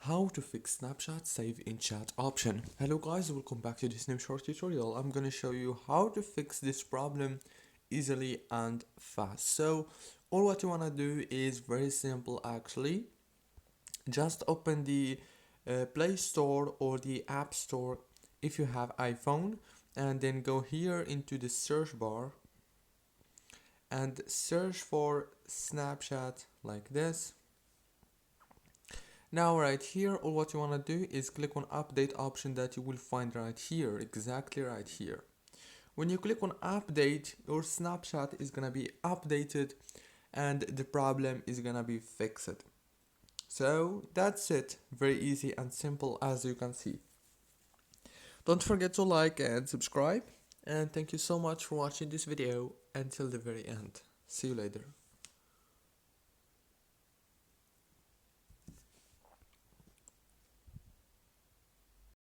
How to fix Snapchat save in chat option. Hello guys, welcome back to this new short tutorial. I'm gonna show you how to fix this problem easily and fast. So all what you wanna do is very simple actually. Just open the Play Store or the App Store if you have iPhone, and then go here into the search bar and search for Snapchat like this. Now right here, all what you want to do is click on update option that you will find right here, exactly right here. When you click on update, your Snapchat is gonna be updated and the problem is gonna be fixed. So that's it, very easy and simple as you can see. Don't forget to like and subscribe, and thank you so much for watching this video until the very end. See you later.